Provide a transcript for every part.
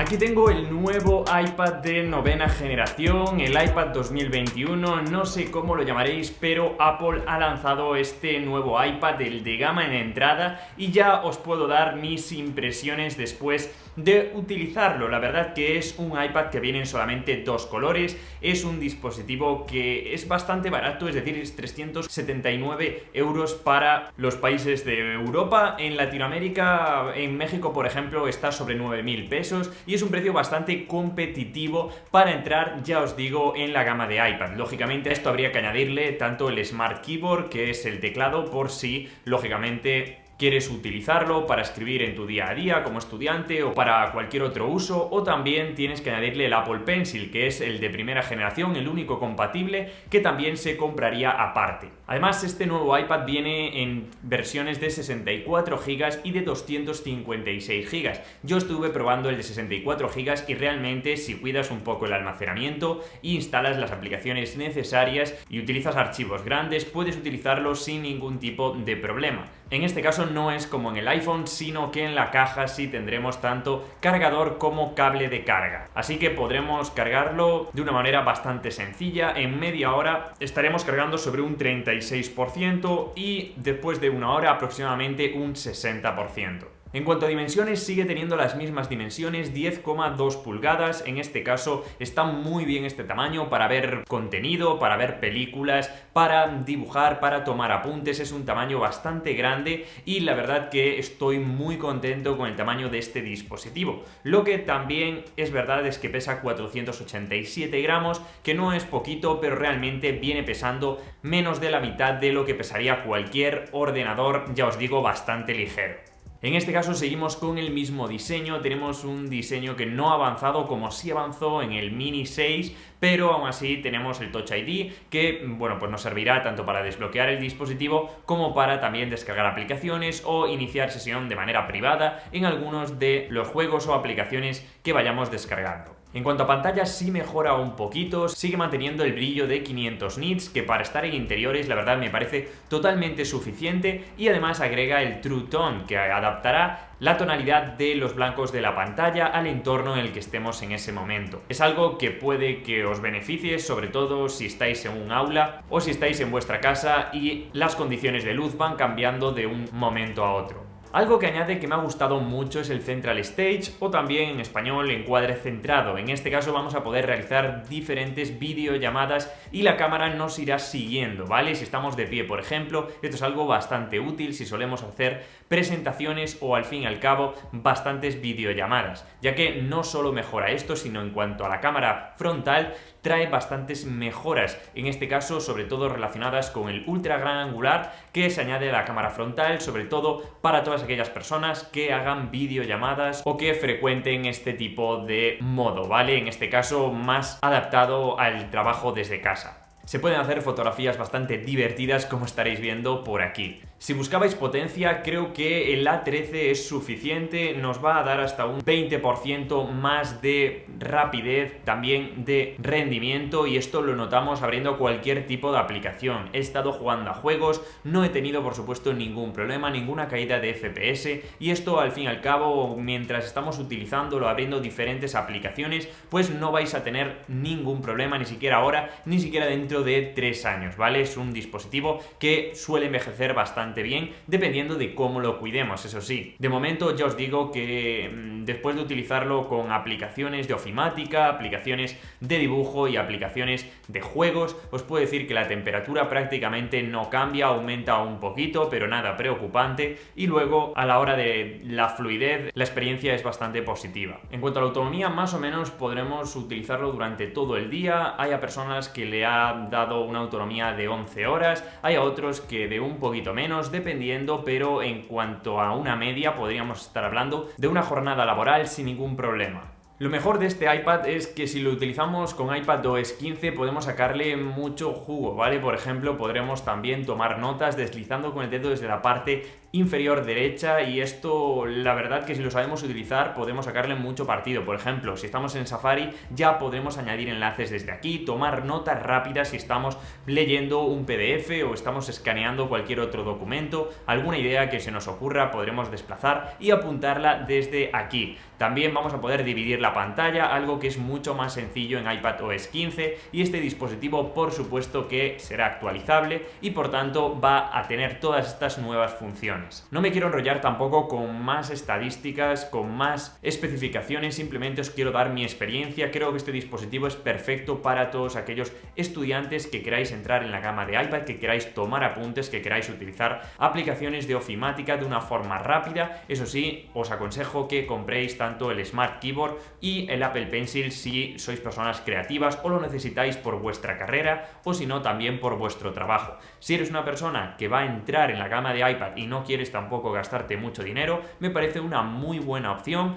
Aquí tengo el nuevo iPad de novena generación, el iPad 2021, no sé cómo lo llamaréis, pero Apple ha lanzado este nuevo iPad, el de gama en entrada, y ya os puedo dar mis impresiones después de utilizarlo. La verdad que es un iPad que viene en solamente dos colores, es un dispositivo que es bastante barato, es decir, es 379 euros para los países de Europa. En Latinoamérica, en México, por ejemplo, está sobre 9.000 pesos y es un precio bastante competitivo para entrar, ya os digo, en la gama de iPad. Lógicamente a esto habría que añadirle tanto el Smart Keyboard, que es el teclado, por si, lógicamente, quieres utilizarlo para escribir en tu día a día como estudiante o para cualquier otro uso, o también tienes que añadirle el Apple Pencil, que es el de primera generación, el único compatible, que también se compraría aparte. Además, este nuevo iPad viene en versiones de 64 GB y de 256 GB. Yo estuve probando el de 64 GB y realmente, si cuidas un poco el almacenamiento e instalas las aplicaciones necesarias y utilizas archivos grandes, puedes utilizarlo sin ningún tipo de problema. En este caso no es como en el iPhone, sino que en la caja sí tendremos tanto cargador como cable de carga. Así que podremos cargarlo de una manera bastante sencilla. En media hora estaremos cargando sobre un 36% y después de una hora aproximadamente un 60%. En cuanto a dimensiones, sigue teniendo las mismas dimensiones, 10,2 pulgadas. En este caso está muy bien este tamaño para ver contenido, para ver películas, para dibujar, para tomar apuntes. Es un tamaño bastante grande y la verdad que estoy muy contento con el tamaño de este dispositivo. Lo que también es verdad es que pesa 487 gramos, que no es poquito, pero realmente viene pesando menos de la mitad de lo que pesaría cualquier ordenador, ya os digo, bastante ligero. En este caso seguimos con el mismo diseño, tenemos un diseño que no ha avanzado como sí avanzó en el Mini 6, pero aún así tenemos el Touch ID que, bueno, pues nos servirá tanto para desbloquear el dispositivo como para también descargar aplicaciones o iniciar sesión de manera privada en algunos de los juegos o aplicaciones que vayamos descargando. En cuanto a pantalla, sí mejora un poquito, sigue manteniendo el brillo de 500 nits, que para estar en interiores la verdad me parece totalmente suficiente, y además agrega el True Tone, que adaptará la tonalidad de los blancos de la pantalla al entorno en el que estemos en ese momento. Es algo que puede que os beneficie, sobre todo si estáis en un aula o si estáis en vuestra casa y las condiciones de luz van cambiando de un momento a otro. Algo que añade que me ha gustado mucho es el Central Stage, o también en español encuadre centrado. En este caso vamos a poder realizar diferentes videollamadas y la cámara nos irá siguiendo, ¿vale? Si estamos de pie, por ejemplo, esto es algo bastante útil si solemos hacer presentaciones o, al fin y al cabo, bastantes videollamadas, ya que no solo mejora esto, sino en cuanto a la cámara frontal, trae bastantes mejoras, en este caso sobre todo relacionadas con el ultra gran angular que se añade a la cámara frontal, sobre todo para todas aquellas personas que hagan videollamadas o que frecuenten este tipo de modo, ¿vale? En este caso más adaptado al trabajo desde casa. Se pueden hacer fotografías bastante divertidas, como estaréis viendo por aquí. Si buscabais potencia, creo que el A13 es suficiente, nos va a dar hasta un 20% más de rapidez, también de rendimiento, y esto lo notamos abriendo cualquier tipo de aplicación. He estado jugando a juegos, no he tenido por supuesto ningún problema, ninguna caída de FPS, y esto al fin y al cabo, mientras estamos utilizándolo, abriendo diferentes aplicaciones, pues no vais a tener ningún problema, ni siquiera ahora, ni siquiera dentro de 3 años, ¿vale? Es un dispositivo que suele envejecer bastante bien, dependiendo de cómo lo cuidemos, eso sí. De momento ya os digo que después de utilizarlo con aplicaciones de ofimática, aplicaciones de dibujo y aplicaciones de juegos, os puedo decir que la temperatura prácticamente no cambia, aumenta un poquito, pero nada preocupante, y luego a la hora de la fluidez, la experiencia es bastante positiva. En cuanto a la autonomía, más o menos podremos utilizarlo durante todo el día. Hay a personas que le ha dado una autonomía de 11 horas, hay a otros que de un poquito menos, dependiendo, pero en cuanto a una media podríamos estar hablando de una jornada laboral sin ningún problema. Lo mejor de este iPad es que si lo utilizamos con iPadOS 15 podemos sacarle mucho jugo, ¿vale? Por ejemplo, podremos también tomar notas deslizando con el dedo desde la parte inferior derecha, y esto la verdad que si lo sabemos utilizar podemos sacarle mucho partido. Por ejemplo, si estamos en Safari ya podremos añadir enlaces desde aquí, tomar notas rápidas si estamos leyendo un PDF o estamos escaneando cualquier otro documento, alguna idea que se nos ocurra podremos desplazar y apuntarla desde aquí. También vamos a poder dividir la pantalla, algo que es mucho más sencillo en iPadOS 15, y este dispositivo por supuesto que será actualizable y por tanto va a tener todas estas nuevas funciones. No me quiero enrollar tampoco con más estadísticas, con más especificaciones, simplemente os quiero dar mi experiencia. Creo que este dispositivo es perfecto para todos aquellos estudiantes que queráis entrar en la gama de iPad, que queráis tomar apuntes, que queráis utilizar aplicaciones de ofimática de una forma rápida. Eso sí, os aconsejo que compréis tanto el Smart Keyboard y el Apple Pencil si sois personas creativas o lo necesitáis por vuestra carrera, o si no también por vuestro trabajo. Si eres una persona que va a entrar en la gama de iPad y no quieres tampoco gastarte mucho dinero, me parece una muy buena opción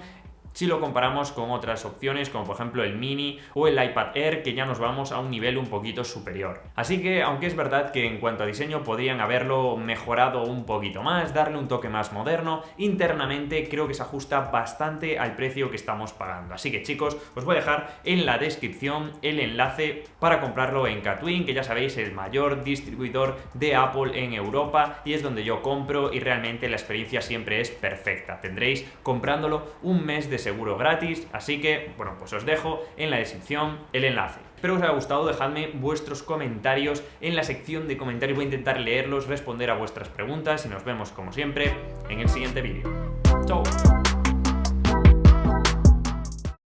si lo comparamos con otras opciones como por ejemplo el Mini o el iPad Air, que ya nos vamos a un nivel un poquito superior. Así que, aunque es verdad que en cuanto a diseño podrían haberlo mejorado un poquito más, darle un toque más moderno, internamente creo que se ajusta bastante al precio que estamos pagando. Así que chicos, os voy a dejar en la descripción el enlace para comprarlo en Katwin, que ya sabéis, el mayor distribuidor de Apple en Europa, y es donde yo compro y realmente la experiencia siempre es perfecta. Tendréis comprándolo un mes de seguro gratis, así que bueno, pues os dejo en la descripción el enlace. Espero que os haya gustado, dejadme vuestros comentarios en la sección de comentarios, voy a intentar leerlos, responder a vuestras preguntas y nos vemos como siempre en el siguiente vídeo. ¡Chao!